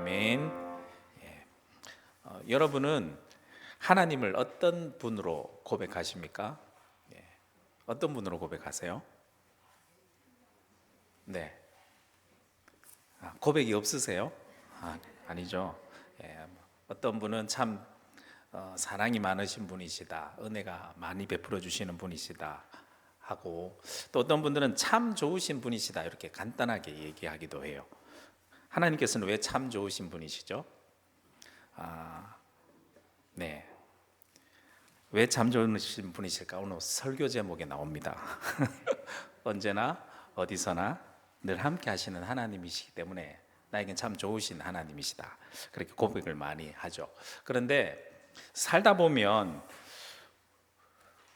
아멘. 예. 여러분은 하나님을 어떤 분으로 고백하십니까? 예. 어떤 분으로 고백하세요? 네. 고백이 없으세요? 아니죠. 예. 어떤 분은 참 사랑이 많으신 분이시다, 은혜가 많이 베풀어 주시는 분이시다 하고, 또 어떤 분들은 참 좋으신 분이시다 이렇게 간단하게 얘기하기도 해요. 하나님께서는 왜 참 좋으신 분이시죠? 네. 왜 참 좋으신 분이실까? 오늘 설교 제목에 나옵니다. 언제나 어디서나 늘 함께 하시는 하나님이시기 때문에 나에겐 참 좋으신 하나님이시다, 그렇게 고백을 많이 하죠. 그런데 살다 보면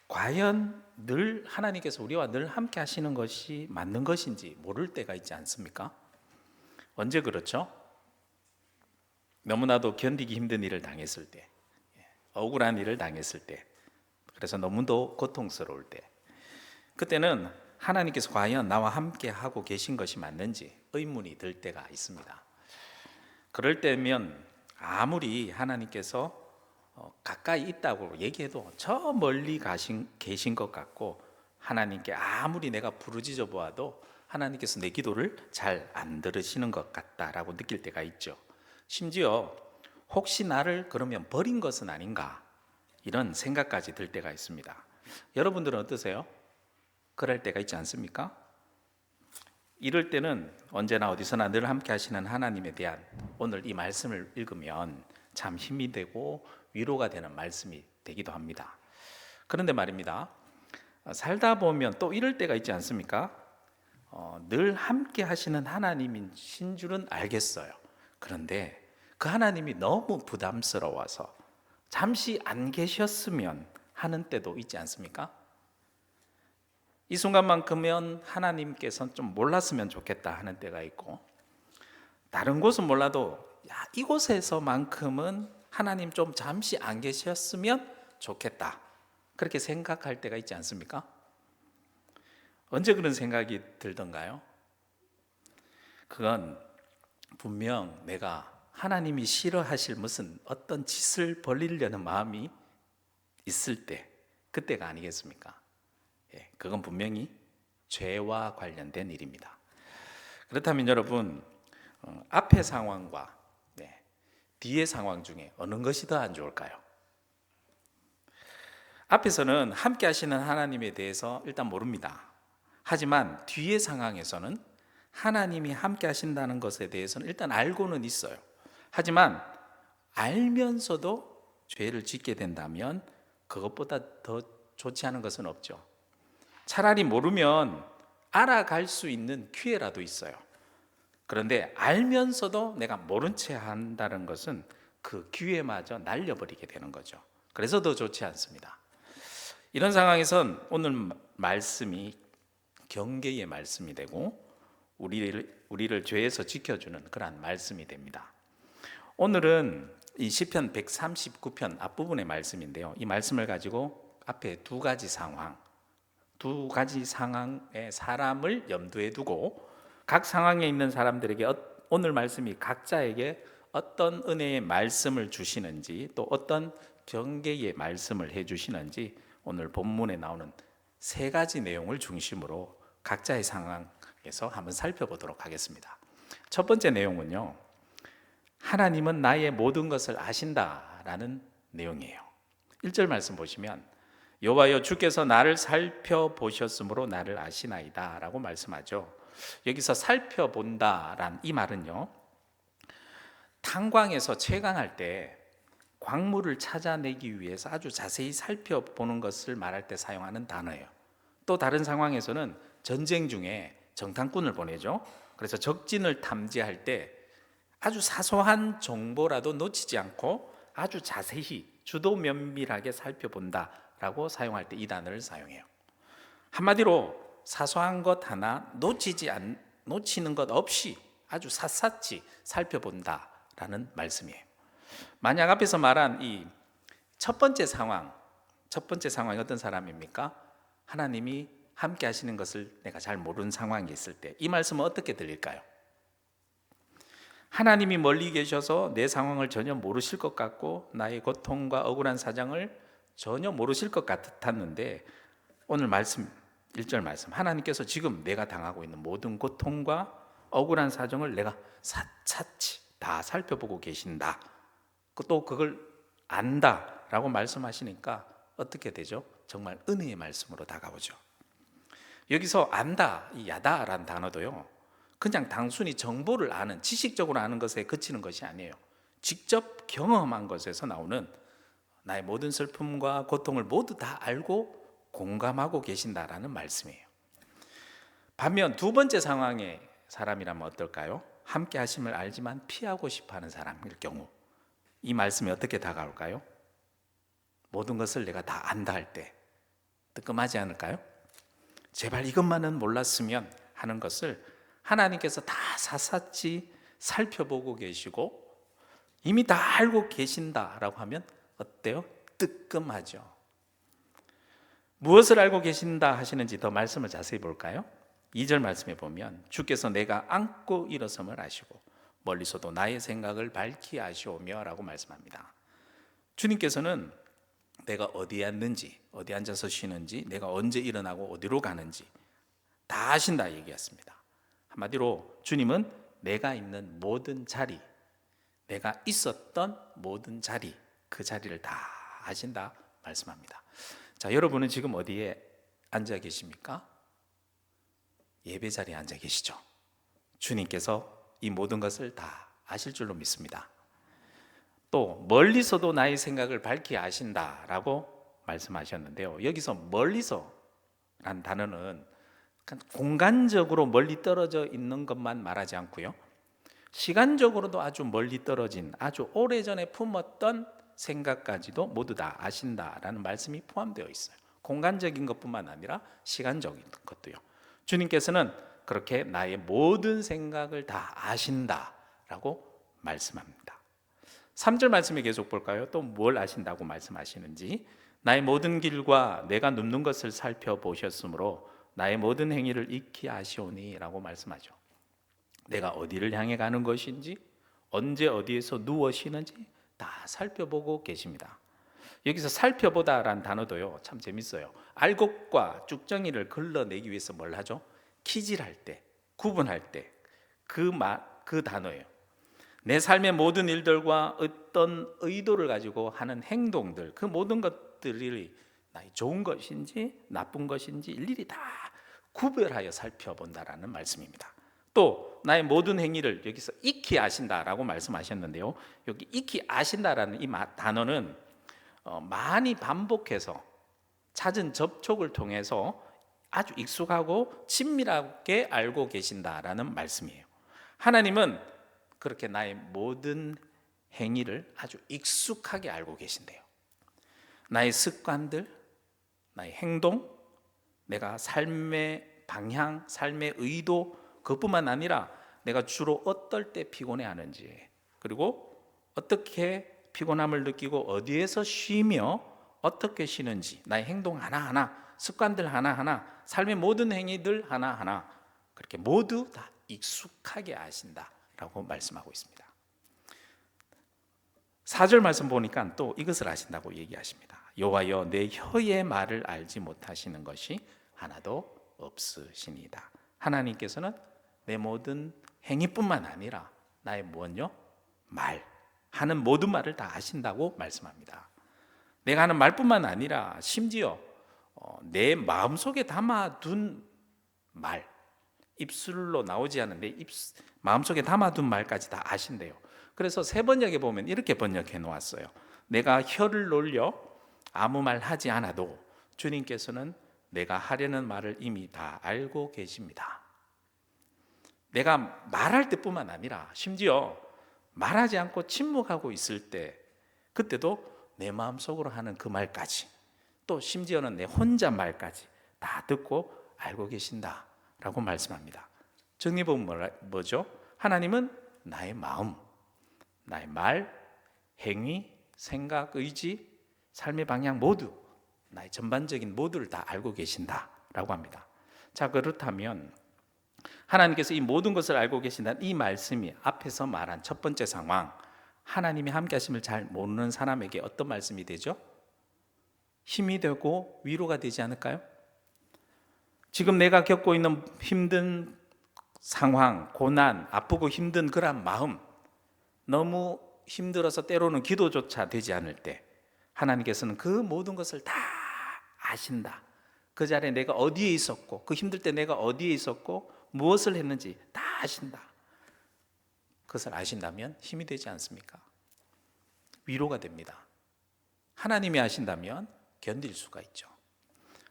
과연 늘 하나님께서 우리와 늘 함께 하시는 것이 맞는 것인지 모를 때가 있지 않습니까? 언제 그렇죠? 너무나도 견디기 힘든 일을 당했을 때, 억울한 일을 당했을 때, 그래서 너무도 고통스러울 때, 그때는 하나님께서 과연 나와 함께 하고 계신 것이 맞는지 의문이 들 때가 있습니다. 그럴 때면 아무리 하나님께서 가까이 있다고 얘기해도 저 멀리 계신 것 같고, 하나님께 아무리 내가 부르짖어 보아도 하나님께서 내 기도를 잘 안 들으시는 것 같다라고 느낄 때가 있죠. 심지어 혹시 나를 그러면 버린 것은 아닌가, 이런 생각까지 들 때가 있습니다. 여러분들은 어떠세요? 그럴 때가 있지 않습니까? 이럴 때는 언제나 어디서나 늘 함께 하시는 하나님에 대한 오늘 이 말씀을 읽으면 참 힘이 되고 위로가 되는 말씀이 되기도 합니다. 그런데 말입니다, 살다 보면 또 이럴 때가 있지 않습니까? 늘 함께 하시는 하나님이신 줄은 알겠어요. 그런데 그 하나님이 너무 부담스러워서 잠시 안 계셨으면 하는 때도 있지 않습니까? 이 순간만큼은 하나님께서는 좀 몰랐으면 좋겠다 하는 때가 있고, 다른 곳은 몰라도 이곳에서만큼은 하나님 좀 잠시 안 계셨으면 좋겠다, 그렇게 생각할 때가 있지 않습니까? 언제 그런 생각이 들던가요? 그건 분명 내가 하나님이 싫어하실 무슨 어떤 짓을 벌리려는 마음이 있을 때, 그때가 아니겠습니까? 그건 분명히 죄와 관련된 일입니다. 그렇다면 여러분, 앞의 상황과 뒤의 상황 중에 어느 것이 더 안 좋을까요? 앞에서는 함께 하시는 하나님에 대해서 일단 모릅니다. 하지만 뒤의 상황에서는 하나님이 함께 하신다는 것에 대해서는 일단 알고는 있어요. 하지만 알면서도 죄를 짓게 된다면 그것보다 더 좋지 않은 것은 없죠. 차라리 모르면 알아갈 수 있는 기회라도 있어요. 그런데 알면서도 내가 모른 채 한다는 것은 그 기회마저 날려버리게 되는 거죠. 그래서 더 좋지 않습니다. 이런 상황에선 오늘 말씀이 경계의 말씀이 되고 우리를 죄에서 지켜주는 그러한 말씀이 됩니다. 오늘은 이 시편 139편 앞부분의 말씀인데요, 이 말씀을 가지고 앞에 두 가지 상황의 사람을 염두에 두고 각 상황에 있는 사람들에게 오늘 말씀이 각자에게 어떤 은혜의 말씀을 주시는지, 또 어떤 경계의 말씀을 해주시는지 오늘 본문에 나오는 세 가지 내용을 중심으로 각자의 상황에서 한번 살펴보도록 하겠습니다. 첫 번째 내용은요, 하나님은 나의 모든 것을 아신다라는 내용이에요. 1절 말씀 보시면 여호와여 주께서 나를 살펴보셨으므로 나를 아시나이다 라고 말씀하죠. 여기서 살펴본다란 이 말은요, 탄광에서 채광할 때 광물을 찾아내기 위해서 아주 자세히 살펴보는 것을 말할 때 사용하는 단어예요. 또 다른 상황에서는 전쟁 중에 정탐꾼을 보내죠. 그래서 적진을 탐지할 때 아주 사소한 정보라도 놓치지 않고 아주 자세히 주도 면밀하게 살펴본다라고 사용할 때 이 단어를 사용해요. 한마디로 사소한 것 하나 놓치는 것 없이 아주 샅샅이 살펴본다라는 말씀이에요. 만약 앞에서 말한 이 첫 번째 상황이 어떤 사람입니까? 하나님이 함께 하시는 것을 내가 잘 모르는 상황이 있을 때 이 말씀은 어떻게 들릴까요? 하나님이 멀리 계셔서 내 상황을 전혀 모르실 것 같고 나의 고통과 억울한 사정을 전혀 모르실 것 같았는데, 오늘 말씀 1절 말씀, 하나님께서 지금 내가 당하고 있는 모든 고통과 억울한 사정을 내가 차차 다 살펴보고 계신다, 또 그걸 안다라고 말씀하시니까 어떻게 되죠? 정말 은혜의 말씀으로 다가오죠. 여기서 안다, 이 야다라는 단어도요, 그냥 단순히 정보를 아는, 지식적으로 아는 것에 그치는 것이 아니에요. 직접 경험한 것에서 나오는 나의 모든 슬픔과 고통을 모두 다 알고 공감하고 계신다라는 말씀이에요. 반면 두 번째 상황의 사람이라면 어떨까요? 함께 하심을 알지만 피하고 싶어하는 사람일 경우, 이 말씀이 어떻게 다가올까요? 모든 것을 내가 다 안다 할 때 뜨끔하지 않을까요? 제발 이것만은 몰랐으면 하는 것을 하나님께서 다 샅샅이 살펴보고 계시고 이미 다 알고 계신다라고 하면 어때요? 뜨끔하죠. 무엇을 알고 계신다 하시는지 더 말씀을 자세히 볼까요? 2절 말씀에 보면 주께서 내가 안고 일어섬을 아시고 멀리서도 나의 생각을 밝히 아시오며 라고 말씀합니다. 주님께서는 내가 어디에 앉는지, 어디 앉아서 쉬는지, 내가 언제 일어나고 어디로 가는지 다 아신다 얘기했습니다. 한마디로 주님은 내가 있는 모든 자리, 내가 있었던 모든 자리, 그 자리를 다 아신다 말씀합니다. 자, 여러분은 지금 어디에 앉아 계십니까? 예배 자리에 앉아 계시죠. 주님께서 이 모든 것을 다 아실 줄로 믿습니다. 또 멀리서도 나의 생각을 밝히 아신다라고 말씀하셨는데요, 여기서 멀리서란 단어는 공간적으로 멀리 떨어져 있는 것만 말하지 않고요, 시간적으로도 아주 멀리 떨어진, 아주 오래전에 품었던 생각까지도 모두 다 아신다라는 말씀이 포함되어 있어요. 공간적인 것뿐만 아니라 시간적인 것도요. 주님께서는 그렇게 나의 모든 생각을 다 아신다라고 말씀합니다. 3절 말씀에 계속 볼까요? 또 뭘 아신다고 말씀하시는지. 나의 모든 길과 내가 눕는 것을 살펴보셨으므로 나의 모든 행위를 익히 아시오니 라고 말씀하죠. 내가 어디를 향해 가는 것인지, 언제 어디에서 누워 쉬는지 다 살펴보고 계십니다. 여기서 살펴보다라는 단어도요, 참 재밌어요. 알곡과 쭉정이를 걸러내기 위해서 뭘 하죠? 키질할 때, 구분할 때 그 단어예요. 내 삶의 모든 일들과 어떤 의도를 가지고 하는 행동들, 그 모든 것들이 나의 좋은 것인지 나쁜 것인지 일일이 다 구별하여 살펴본다라는 말씀입니다. 또 나의 모든 행위를 여기서 익히 아신다라고 말씀하셨는데요, 여기 익히 아신다라는 이 단어는 많이 반복해서 찾은 접촉을 통해서 아주 익숙하고 친밀하게 알고 계신다라는 말씀이에요. 하나님은 그렇게 나의 모든 행위를 아주 익숙하게 알고 계신대요. 나의 습관들, 나의 행동, 내가 삶의 방향, 삶의 의도, 그것뿐만 아니라 내가 주로 어떨 때 피곤해하는지, 그리고 어떻게 피곤함을 느끼고 어디에서 쉬며 어떻게 쉬는지, 나의 행동 하나하나, 습관들 하나하나, 삶의 모든 행위들 하나하나 그렇게 모두 다 익숙하게 아신다라고 말씀하고 있습니다. 4절 말씀 보니까 또 이것을 아신다고 얘기하십니다. 여호와여 내 혀의 말을 알지 못하시는 것이 하나도 없으시니이다. 하나님께서는 내 모든 행위뿐만 아니라 나의 무엇요? 말, 하는 모든 말을 다 아신다고 말씀합니다. 내가 하는 말뿐만 아니라 심지어 내 마음속에 담아둔 말, 입술로 나오지 않는데 마음속에 담아둔 말까지 다 아신대요. 그래서 세 번역에 보면 이렇게 번역해 놓았어요. 내가 혀를 놀려 아무 말 하지 않아도 주님께서는 내가 하려는 말을 이미 다 알고 계십니다. 내가 말할 때뿐만 아니라 심지어 말하지 않고 침묵하고 있을 때, 그때도 내 마음속으로 하는 그 말까지, 또 심지어는 내 혼자 말까지 다 듣고 알고 계신다라고 말씀합니다. 정리해보면 뭐죠? 하나님은 나의 마음, 나의 말, 행위, 생각, 의지, 삶의 방향 모두, 나의 전반적인 모두를 다 알고 계신다라고 합니다. 자, 그렇다면 하나님께서 이 모든 것을 알고 계신다는 이 말씀이 앞에서 말한 첫 번째 상황, 하나님이 함께 하심을 잘 모르는 사람에게 어떤 말씀이 되죠? 힘이 되고 위로가 되지 않을까요? 지금 내가 겪고 있는 힘든 상황, 고난, 아프고 힘든 그런 마음, 너무 힘들어서 때로는 기도조차 되지 않을 때 하나님께서는 그 모든 것을 다 아신다. 그 자리에 내가 어디에 있었고, 그 힘들 때 내가 어디에 있었고 무엇을 했는지 다 아신다. 그것을 아신다면 힘이 되지 않습니까? 위로가 됩니다. 하나님이 아신다면 견딜 수가 있죠.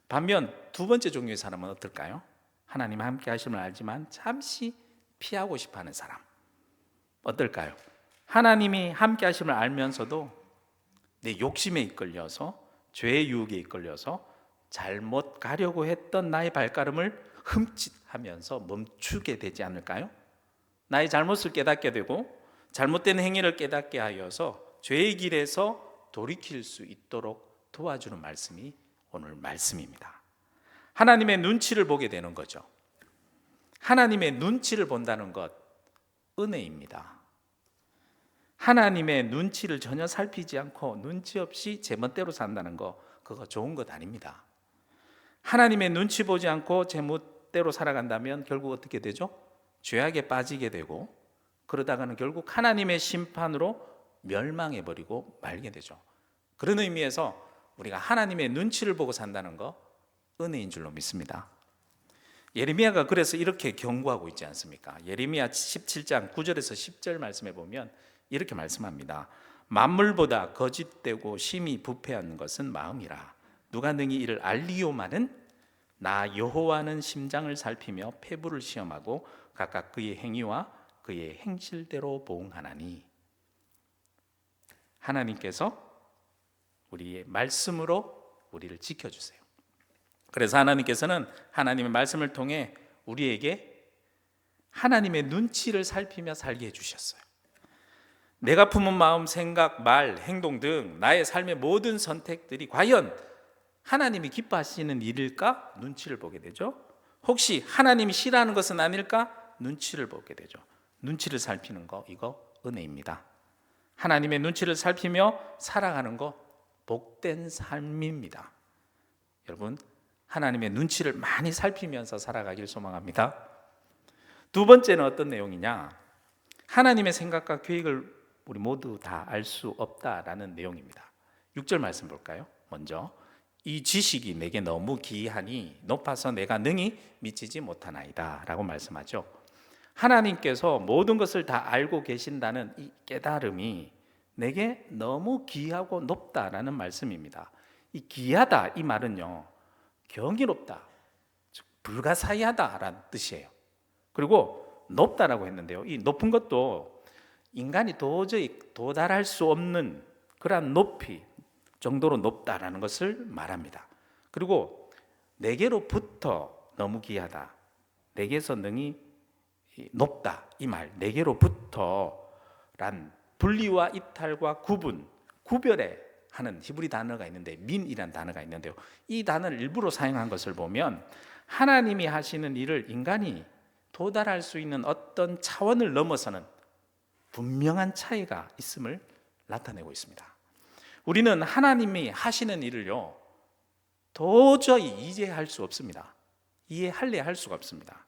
반면 두 번째 종류의 사람은 어떨까요? 하나님 함께 하심을 알지만 잠시 피하고 싶어하는 사람 어떨까요? 하나님이 함께 하심을 알면서도 내 욕심에 이끌려서 죄의 유혹에 이끌려서 잘못 가려고 했던 나의 발걸음을 흠칫하면서 멈추게 되지 않을까요? 나의 잘못을 깨닫게 되고 잘못된 행위를 깨닫게 하여서 죄의 길에서 돌이킬 수 있도록 도와주는 말씀이 오늘 말씀입니다. 하나님의 눈치를 보게 되는 거죠. 하나님의 눈치를 본다는 것 은혜입니다. 하나님의 눈치를 전혀 살피지 않고 눈치 없이 제 멋대로 산다는 거 그거 좋은 것 아닙니다. 하나님의 눈치 보지 않고 제 멋대로 살아간다면 결국 어떻게 되죠? 죄악에 빠지게 되고 그러다가는 결국 하나님의 심판으로 멸망해버리고 말게 되죠. 그런 의미에서 우리가 하나님의 눈치를 보고 산다는 거 은혜인 줄로 믿습니다. 예레미야가 그래서 이렇게 경고하고 있지 않습니까? 예레미야 17장 9절에서 10절 말씀에 보면 이렇게 말씀합니다. 만물보다 거짓되고 심히 부패한 것은 마음이라. 누가 능히 이를 알리오마는 나 여호와는 심장을 살피며 폐부를 시험하고 각각 그의 행위와 그의 행실대로 보응하나니. 하나님께서 우리의 말씀으로 우리를 지켜주세요. 그래서 하나님께서는 하나님의 말씀을 통해 우리에게 하나님의 눈치를 살피며 살게 해주셨어요. 내가 품은 마음, 생각, 말, 행동 등 나의 삶의 모든 선택들이 과연 하나님이 기뻐하시는 일일까? 눈치를 보게 되죠. 혹시 하나님이 싫어하는 것은 아닐까? 눈치를 보게 되죠. 눈치를 살피는 거 이거 은혜입니다. 하나님의 눈치를 살피며 살아가는 거 복된 삶입니다. 여러분 하나님의 눈치를 많이 살피면서 살아가길 소망합니다. 두 번째는 어떤 내용이냐? 하나님의 생각과 계획을 우리 모두 다 알 수 없다라는 내용입니다. 6절 말씀 볼까요? 먼저 이 지식이 내게 너무 기이하니 높아서 내가 능히 미치지 못하나이다 라고 말씀하죠. 하나님께서 모든 것을 다 알고 계신다는 이 깨달음이 내게 너무 기이하고 높다라는 말씀입니다. 이 기이하다 이 말은요 경이롭다, 즉 불가사의하다라는 뜻이에요. 그리고 높다라고 했는데요, 이 높은 것도 인간이 도저히 도달할 수 없는 그러한 높이 정도로 높다라는 것을 말합니다. 그리고 내게로부터 너무 기이하다, 내게서 능히 높다 이 말, 내게로부터란 분리와 이탈과 구분, 구별에 하는 히브리 단어가 있는데 민이라는 단어가 있는데요, 이 단어를 일부러 사용한 것을 보면 하나님이 하시는 일을 인간이 도달할 수 있는 어떤 차원을 넘어서는 분명한 차이가 있음을 나타내고 있습니다. 우리는 하나님이 하시는 일을요 도저히 이해할 수 없습니다. 이해할래 할 수가 없습니다.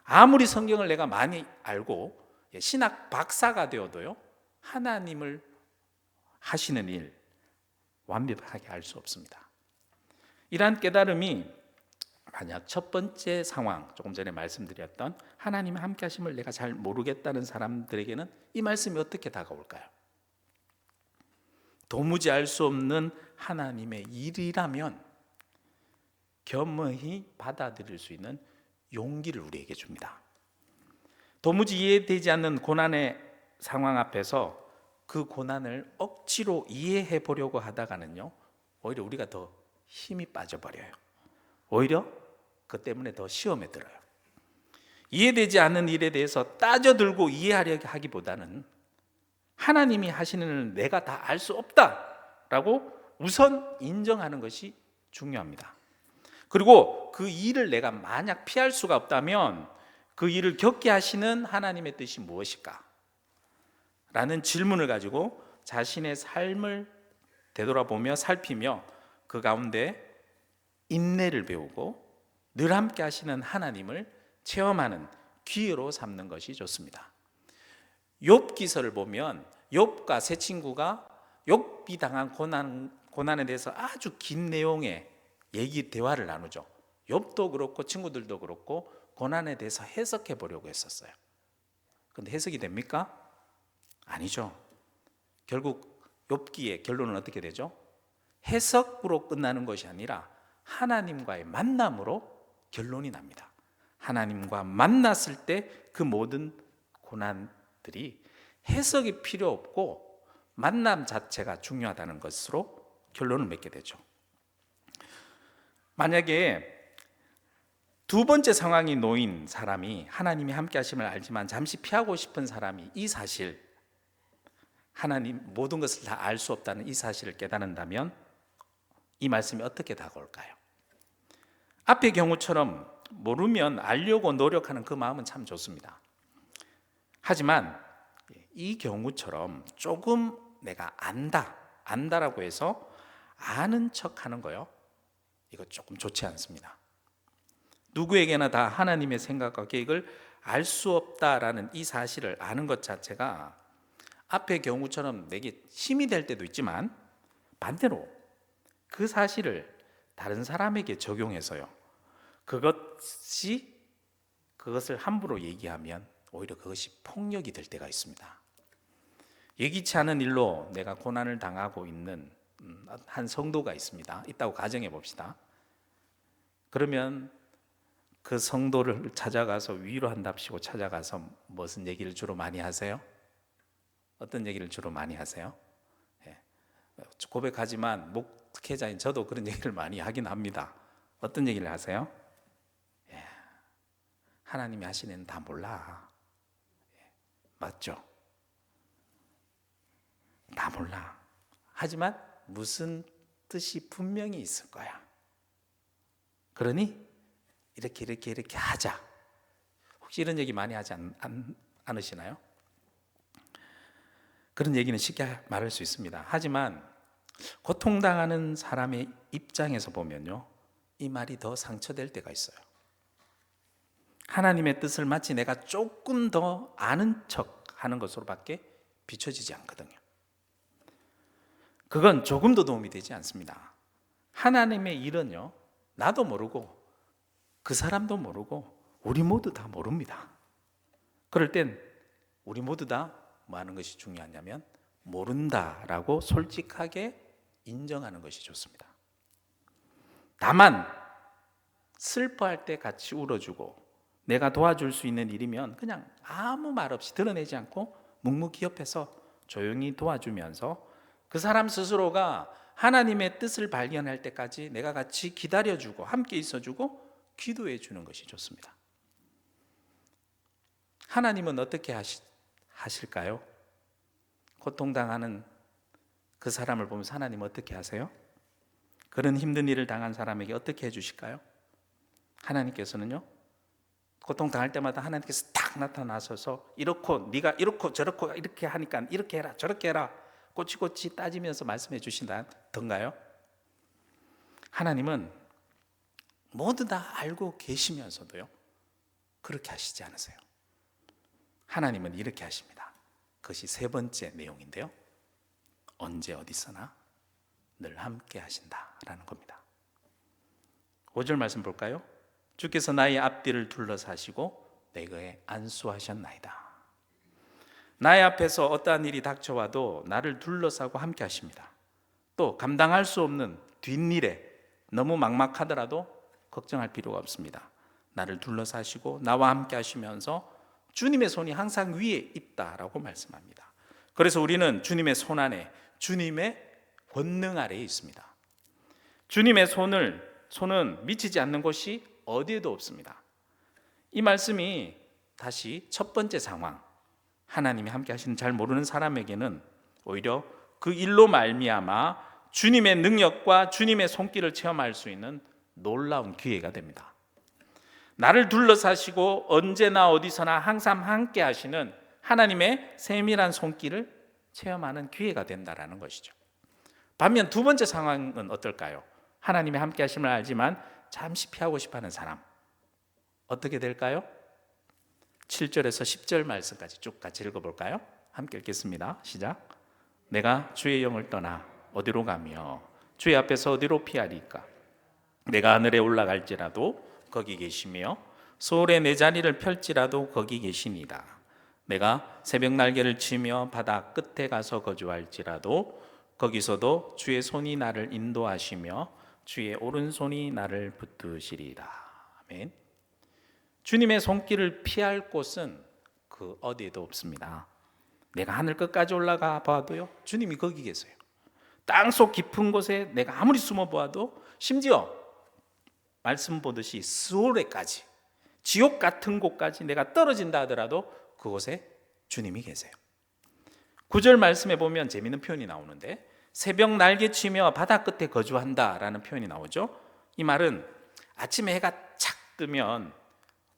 아무리 성경을 내가 많이 알고 신학 박사가 되어도요 하나님을 하시는 일 완벽하게 알 수 없습니다. 이러한 깨달음이 만약 첫 번째 상황, 조금 전에 말씀드렸던 하나님의 함께 하심을 내가 잘 모르겠다는 사람들에게는 이 말씀이 어떻게 다가올까요? 도무지 알 수 없는 하나님의 일이라면 겸허히 받아들일 수 있는 용기를 우리에게 줍니다. 도무지 이해되지 않는 고난의 상황 앞에서 그 고난을 억지로 이해해 보려고 하다가는요 오히려 우리가 더 힘이 빠져버려요. 오히려 그 때문에 더 시험에 들어요. 이해되지 않는 일에 대해서 따져들고 이해하려고 하기보다는 하나님이 하시는 일을 내가 다 알 수 없다라고 우선 인정하는 것이 중요합니다. 그리고 그 일을 내가 만약 피할 수가 없다면 그 일을 겪게 하시는 하나님의 뜻이 무엇일까? 라는 질문을 가지고 자신의 삶을 되돌아보며 살피며 그 가운데 인내를 배우고 늘 함께 하시는 하나님을 체험하는 기회로 삼는 것이 좋습니다. 욥기서를 보면 욥과 세 친구가 욥이 당한 고난에 대해서 아주 긴 내용의 대화를 나누죠. 욥도 그렇고 친구들도 그렇고 고난에 대해서 해석해 보려고 했었어요. 그런데 해석이 됩니까? 아니죠. 결국 욥기의 결론은 어떻게 되죠? 해석으로 끝나는 것이 아니라 하나님과의 만남으로 결론이 납니다. 하나님과 만났을 때 그 모든 고난들이 해석이 필요 없고 만남 자체가 중요하다는 것으로 결론을 맺게 되죠. 만약에 두 번째 상황이 놓인 사람이 하나님이 함께 하심을 알지만 잠시 피하고 싶은 사람이 이 사실, 하나님 모든 것을 다 알 수 없다는 이 사실을 깨닫는다면 이 말씀이 어떻게 다가올까요? 앞의 경우처럼 모르면 알려고 노력하는 그 마음은 참 좋습니다. 하지만 이 경우처럼 조금 내가 안다라고 해서 아는 척하는 거요, 이거 조금 좋지 않습니다. 누구에게나 다 하나님의 생각과 계획을 알 수 없다라는 이 사실을 아는 것 자체가 앞의 경우처럼 내게 힘이 될 때도 있지만 반대로 그 사실을 다른 사람에게 적용해서요, 그것을 함부로 얘기하면 오히려 그것이 폭력이 될 때가 있습니다. 예기치 않은 일로 내가 고난을 당하고 있는 한 성도가 있다고 가정해 봅시다. 그러면 그 성도를 찾아가서 위로한답시고 찾아가서 무슨 얘기를 주로 많이 하세요? 어떤 얘기를 주로 많이 하세요? 고백하지만 목회자인 저도 그런 얘기를 많이 하긴 합니다. 어떤 얘기를 하세요? 하나님이 하시는 다 몰라. 맞죠? 다 몰라. 하지만 무슨 뜻이 분명히 있을 거야. 그러니 이렇게 하자. 혹시 이런 얘기 많이 하지 않으시나요? 그런 얘기는 쉽게 말할 수 있습니다. 하지만 고통당하는 사람의 입장에서 보면요, 이 말이 더 상처될 때가 있어요. 하나님의 뜻을 마치 내가 조금 더 아는 척 하는 것으로밖에 비춰지지 않거든요. 그건 조금도 도움이 되지 않습니다. 하나님의 일은요, 나도 모르고 그 사람도 모르고 우리 모두 다 모릅니다. 그럴 땐 우리 모두 다 뭐 하는 것이 중요하냐면 모른다라고 솔직하게 인정하는 것이 좋습니다. 다만 슬퍼할 때 같이 울어주고 내가 도와줄 수 있는 일이면 그냥 아무 말 없이 드러내지 않고 묵묵히 옆에서 조용히 도와주면서 그 사람 스스로가 하나님의 뜻을 발견할 때까지 내가 같이 기다려주고 함께 있어주고 기도해 주는 것이 좋습니다. 하나님은 어떻게 하실까요? 고통당하는 그 사람을 보면서 하나님 어떻게 하세요? 그런 힘든 일을 당한 사람에게 어떻게 해주실까요? 하나님께서는요, 고통당할 때마다 하나님께서 딱 나타나셔서 네가 이렇고 저렇고 이렇게 하니까 이렇게 해라 저렇게 해라 꼬치꼬치 따지면서 말씀해 주신다던가요? 하나님은 모두 다 알고 계시면서도요, 그렇게 하시지 않으세요. 하나님은 이렇게 하십니다. 그것이 세 번째 내용인데요, 언제 어디서나 늘 함께 하신다라는 겁니다. 5절 말씀 볼까요? 주께서 나의 앞뒤를 둘러사시고 내게 안수하셨나이다. 나의 앞에서 어떠한 일이 닥쳐와도 나를 둘러싸고 함께 하십니다. 또 감당할 수 없는 뒷일에 너무 막막하더라도 걱정할 필요가 없습니다. 나를 둘러사시고 나와 함께 하시면서 주님의 손이 항상 위에 있다라고 말씀합니다. 그래서 우리는 주님의 손 안에, 주님의 권능 아래에 있습니다. 주님의 손은 미치지 않는 곳이 어디에도 없습니다. 이 말씀이 다시 첫 번째 상황, 하나님이 함께 하시는 잘 모르는 사람에게는 오히려 그 일로 말미암아 주님의 능력과 주님의 손길을 체험할 수 있는 놀라운 기회가 됩니다. 나를 둘러싸시고 언제나 어디서나 항상 함께 하시는 하나님의 세밀한 손길을 체험하는 기회가 된다라는 것이죠. 반면 두 번째 상황은 어떨까요? 하나님의 함께 하심을 알지만 잠시 피하고 싶어하는 사람, 어떻게 될까요? 7절에서 10절 말씀까지 쭉 같이 읽어볼까요? 함께 읽겠습니다. 시작. 내가 주의 영을 떠나 어디로 가며 주의 앞에서 어디로 피하리까? 내가 하늘에 올라갈지라도 거기 계시며 소홀에 내 자리를 펼지라도 거기 계시니이다. 내가 새벽 날개를 치며 바다 끝에 가서 거주할지라도 거기서도 주의 손이 나를 인도하시며 주의 오른손이 나를 붙드시리이다. 아멘. 주님의 손길을 피할 곳은 그 어디에도 없습니다. 내가 하늘 끝까지 올라가 봐도요, 주님이 거기 계세요. 땅속 깊은 곳에 내가 아무리 숨어 보아도, 심지어 말씀 보듯이 스올에까지, 지옥 같은 곳까지 내가 떨어진다 하더라도 그곳에 주님이 계세요. 9절 말씀에 보면 재미있는 표현이 나오는데, 새벽 날개치며 바다 끝에 거주한다라는 표현이 나오죠. 이 말은 아침에 해가 착 뜨면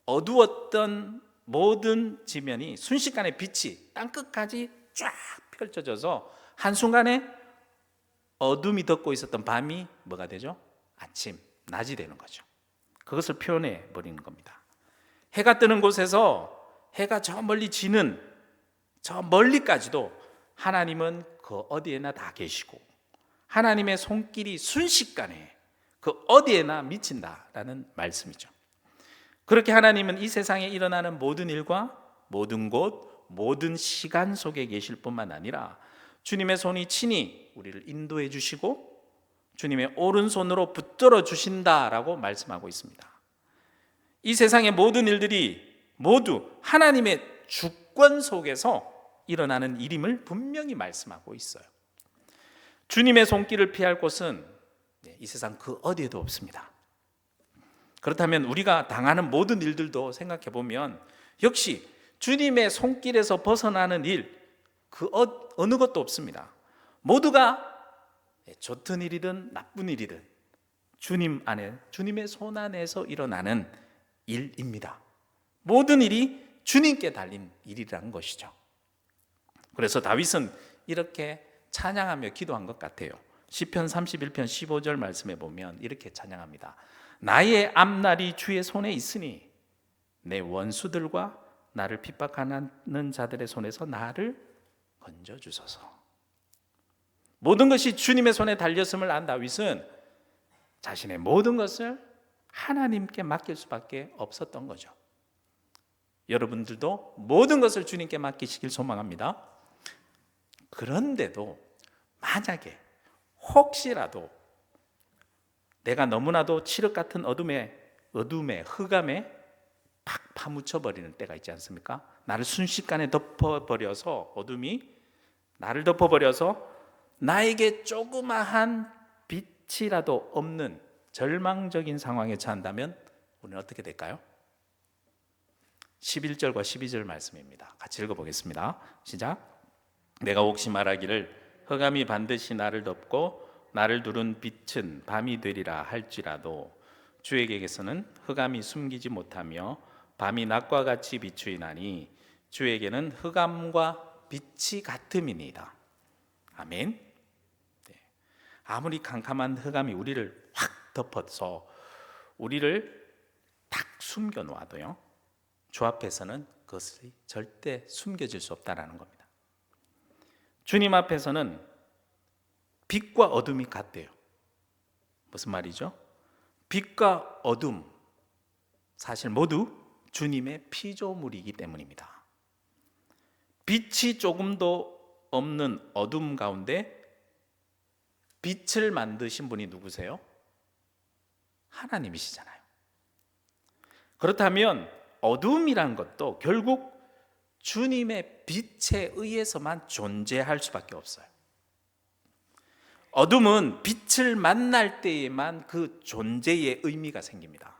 어두웠던 모든 지면이 순식간에 빛이 땅 끝까지 쫙 펼쳐져서 한순간에 어둠이 덮고 있었던 밤이 뭐가 되죠? 아침, 낮이 되는 거죠. 그것을 표현해 버리는 겁니다. 해가 뜨는 곳에서 해가 저 멀리 지는 저 멀리까지도 하나님은 그 어디에나 다 계시고 하나님의 손길이 순식간에 그 어디에나 미친다라는 말씀이죠. 그렇게 하나님은 이 세상에 일어나는 모든 일과 모든 곳, 모든 시간 속에 계실 뿐만 아니라 주님의 손이 친히 우리를 인도해 주시고 주님의 오른손으로 붙들어 주신다라고 말씀하고 있습니다. 이 세상의 모든 일들이 모두 하나님의 주권 속에서 일어나는 일임을 분명히 말씀하고 있어요. 주님의 손길을 피할 곳은 이 세상 그 어디에도 없습니다. 그렇다면 우리가 당하는 모든 일들도 생각해 보면 역시 주님의 손길에서 벗어나는 일, 그 어느 것도 없습니다. 모두가 좋던 일이든 나쁜 일이든 주님 안에, 주님의 손 안에서 일어나는 일입니다. 모든 일이 주님께 달린 일이라는 것이죠. 그래서 다윗은 이렇게 찬양하며 기도한 것 같아요. 시편 31편 15절 말씀에 보면 이렇게 찬양합니다. 나의 앞날이 주의 손에 있으니 내 원수들과 나를 핍박하는 자들의 손에서 나를 건져주소서. 모든 것이 주님의 손에 달렸음을 안 다윗은 자신의 모든 것을 하나님께 맡길 수밖에 없었던 거죠. 여러분들도 모든 것을 주님께 맡기시길 소망합니다. 그런데도 만약에 혹시라도 내가 너무나도 칠흑 같은 어둠에 흑암에 팍 파묻혀 버리는 때가 있지 않습니까? 나를 순식간에 덮어버려서, 어둠이 나를 덮어버려서 나에게 조그마한 빛이라도 없는 절망적인 상황에 처한다면 우리는 어떻게 될까요? 11절과 12절 말씀입니다. 같이 읽어보겠습니다. 시작. 내가 혹시 말하기를 흑암이 반드시 나를 덮고 나를 두른 빛은 밤이 되리라 할지라도 주에게서는 흑암이 숨기지 못하며 밤이 낮과 같이 비추이나니 주에게는 흑암과 빛이 같음이니이다. 아멘. 아무리 캄캄한 흑암이 우리를 확 덮어서 우리를 딱 숨겨 놓아도요, 주 앞에서는 그것이 절대 숨겨질 수 없다라는 겁니다. 주님 앞에서는 빛과 어둠이 같대요. 무슨 말이죠? 빛과 어둠, 사실 모두 주님의 피조물이기 때문입니다. 빛이 조금도 없는 어둠 가운데 빛을 만드신 분이 누구세요? 하나님이시잖아요. 그렇다면 어둠이란 것도 결국 주님의 빛에 의해서만 존재할 수밖에 없어요. 어둠은 빛을 만날 때에만 그 존재의 의미가 생깁니다.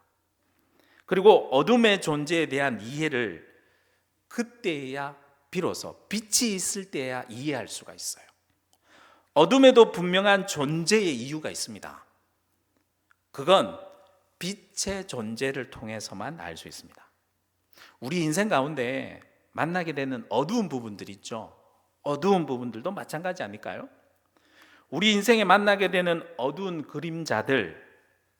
그리고 어둠의 존재에 대한 이해를 그때야 비로소 빛이 있을 때야 이해할 수가 있어요. 어둠에도 분명한 존재의 이유가 있습니다. 그건 빛의 존재를 통해서만 알 수 있습니다. 우리 인생 가운데 만나게 되는 어두운 부분들 있죠. 어두운 부분들도 마찬가지 아닐까요? 우리 인생에 만나게 되는 어두운 그림자들,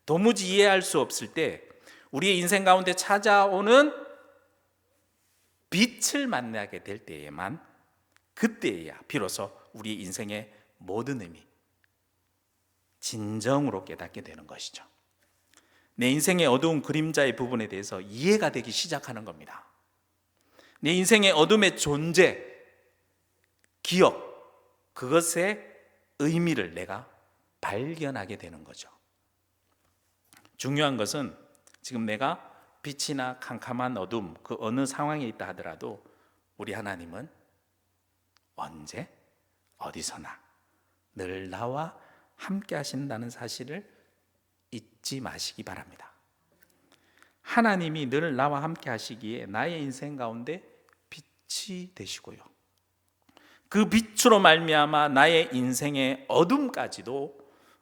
도무지 이해할 수 없을 때 우리의 인생 가운데 찾아오는 빛을 만나게 될 때에만, 그때야 비로소 우리 인생의 모든 의미, 진정으로 깨닫게 되는 것이죠. 내 인생의 어두운 그림자의 부분에 대해서 이해가 되기 시작하는 겁니다. 내 인생의 어둠의 존재, 기억, 그것의 의미를 내가 발견하게 되는 거죠. 중요한 것은 지금 내가 빛이나 캄캄한 어둠, 그 어느 상황에 있다 하더라도 우리 하나님은 언제 어디서나 늘 나와 함께 하신다는 사실을 잊지 마시기 바랍니다. 하나님이 늘 나와 함께 하시기에 나의 인생 가운데 빛이 되시고요, 그 빛으로 말미암아 나의 인생의 어둠까지도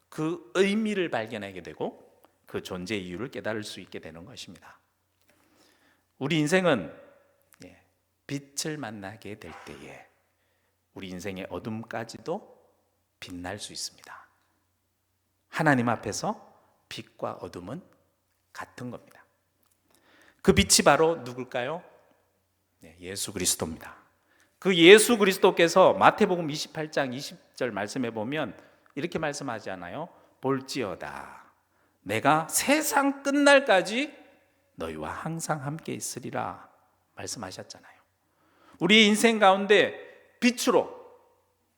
그 의미를 발견하게 되고 그 존재 이유를 깨달을 수 있게 되는 것입니다. 우리 인생은 빛을 만나게 될 때에 우리 인생의 어둠까지도 빛날 수 있습니다. 하나님 앞에서 빛과 어둠은 같은 겁니다. 그 빛이 바로 누굴까요? 예수 그리스도입니다. 그 예수 그리스도께서 마태복음 28장 20절 말씀해 보면 이렇게 말씀하지 않아요? 볼지어다 내가 세상 끝날까지 너희와 항상 함께 있으리라 말씀하셨잖아요. 우리 인생 가운데 빛으로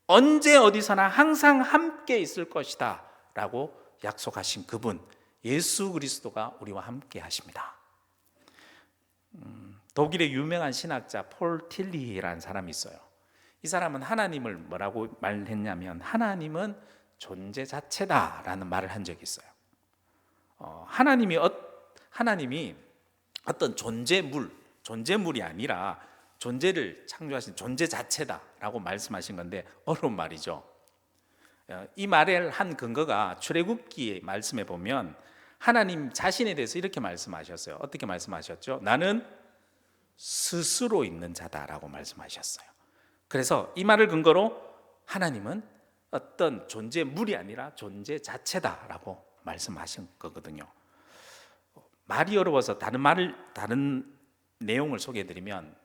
언제 어디서나 항상 함께 있을 것이다 라고 약속하신 그분 예수 그리스도가 우리와 함께 하십니다. 독일의 유명한 신학자 폴 틸리히라는 사람이 있어요. 이 사람은 하나님을 뭐라고 말했냐면 하나님은 존재 자체다라는 말을 한 적이 있어요. 하나님이 어떤 존재물이 아니라 존재를 창조하신 존재 자체다라고 말씀하신 건데 어려운 말이죠. 이 말을 한 근거가 출애굽기의 말씀에 보면 하나님 자신에 대해서 이렇게 말씀하셨어요. 어떻게 말씀하셨죠? 나는 스스로 있는 자다라고 말씀하셨어요. 그래서 이 말을 근거로 하나님은 어떤 존재물이 아니라 존재 자체다라고 말씀하신 거거든요. 말이 어려워서 다른 내용을 소개해드리면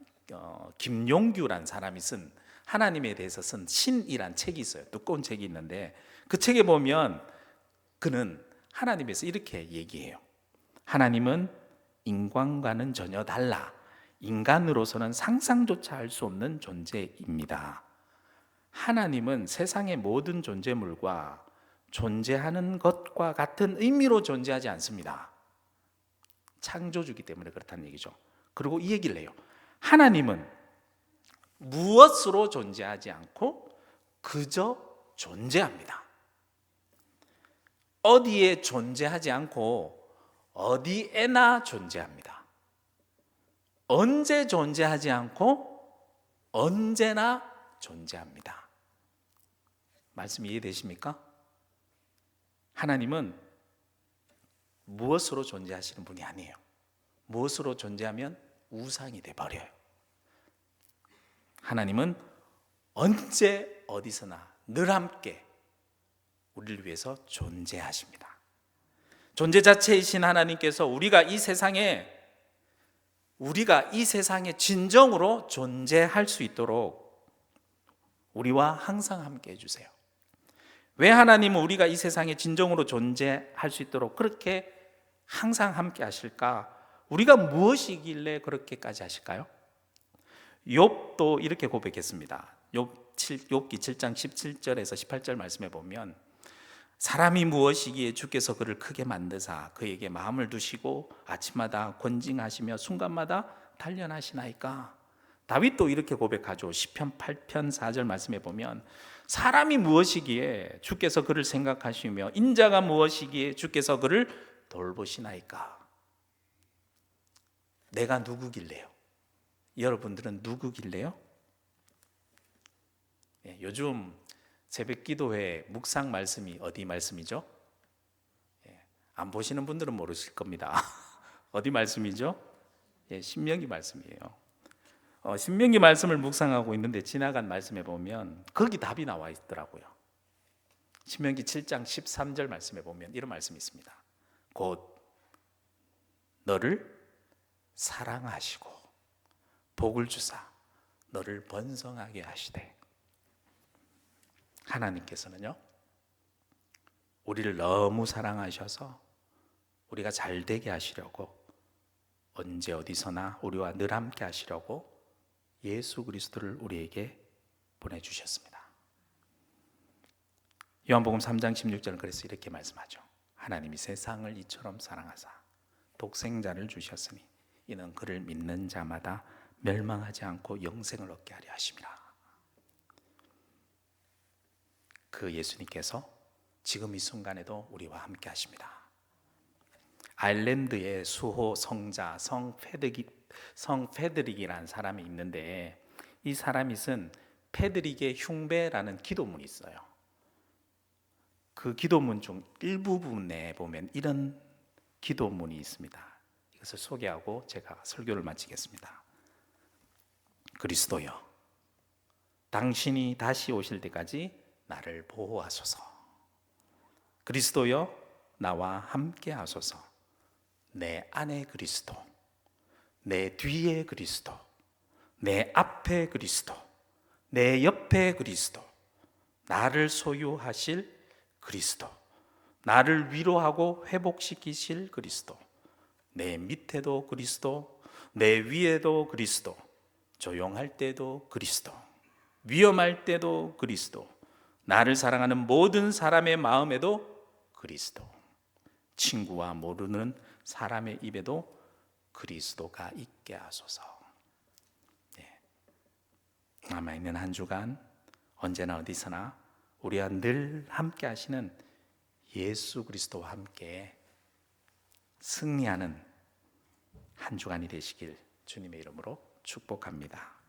김용규라는 사람이 쓴 하나님에 대해서 쓴 신이란 책이 있어요. 두꺼운 책이 있는데 그 책에 보면 그는 하나님에서 이렇게 얘기해요. 하나님은 인간과는 전혀 달라 인간으로서는 상상조차 할 수 없는 존재입니다. 하나님은 세상의 모든 존재물과 존재하는 것과 같은 의미로 존재하지 않습니다. 창조주기 때문에 그렇다는 얘기죠. 그리고 이 얘기를 해요. 하나님은 무엇으로 존재하지 않고 그저 존재합니다. 어디에 존재하지 않고 어디에나 존재합니다. 언제 존재하지 않고 언제나 존재합니다. 말씀 이해되십니까? 하나님은 무엇으로 존재하시는 분이 아니에요. 무엇으로 존재하면 우상이 돼버려요. 하나님은 언제 어디서나 늘 함께 우리를 위해서 존재하십니다. 존재 자체이신 하나님께서 우리가 이 세상에 진정으로 존재할 수 있도록 우리와 항상 함께 해주세요. 왜 하나님은 우리가 이 세상에 진정으로 존재할 수 있도록 그렇게 항상 함께 하실까? 우리가 무엇이길래 그렇게까지 하실까요? 욥도 이렇게 고백했습니다. 욥기 7장 17절에서 18절 말씀해 보면 사람이 무엇이기에 주께서 그를 크게 만드사 그에게 마음을 두시고 아침마다 권징하시며 순간마다 단련하시나이까. 다윗도 이렇게 고백하죠. 시편 8편 4절 말씀해 보면 사람이 무엇이기에 주께서 그를 생각하시며 인자가 무엇이기에 주께서 그를 돌보시나이까. 내가 누구길래요? 여러분들은 누구길래요? 요즘 새벽 기도회 묵상 말씀이 어디 말씀이죠? 안 보시는 분들은 모르실 겁니다. 어디 말씀이죠? 예, 신명기 말씀이에요. 신명기 말씀을 묵상하고 있는데 지나간 말씀에 보면 거기 답이 나와 있더라고요. 신명기 7장 13절 말씀에 보면 이런 말씀이 있습니다. 곧 너를 사랑하시고 복을 주사 너를 번성하게 하시되. 하나님께서는요, 우리를 너무 사랑하셔서 우리가 잘 되게 하시려고 언제 어디서나 우리와 늘 함께 하시려고 예수 그리스도를 우리에게 보내주셨습니다. 요한복음 3장 16절은 그래서 이렇게 말씀하죠. 하나님이 세상을 이처럼 사랑하사 독생자를 주셨으니 이는 그를 믿는 자마다 멸망하지 않고 영생을 얻게 하려 하심이라. 그 예수님께서 지금 이 순간에도 우리와 함께 하십니다. 아일랜드의 수호 성자 성 페드릭이라는 사람이 있는데, 이 사람이 쓴 페드릭의 흉배라는 기도문이 있어요. 그 기도문 중 일부분에 보면 이런 기도문이 있습니다. 이것을 소개하고 제가 설교를 마치겠습니다. 그리스도여, 당신이 다시 오실 때까지 나를 보호하소서. 그리스도여, 나와 함께 하소서. 내 안에 그리스도, 내 뒤에 그리스도, 내 앞에 그리스도, 내 옆에 그리스도, 나를 소유하실 그리스도, 나를 위로하고 회복시키실 그리스도, 내 밑에도 그리스도, 내 위에도 그리스도, 조용할 때도 그리스도, 위험할 때도 그리스도, 나를 사랑하는 모든 사람의 마음에도 그리스도, 친구와 모르는 사람의 입에도 그리스도가 있게 하소서. 남아있는 한 주간 언제나 어디서나 우리와 늘 함께 하시는 예수 그리스도와 함께 승리하는 한 주간이 되시길 주님의 이름으로 축복합니다.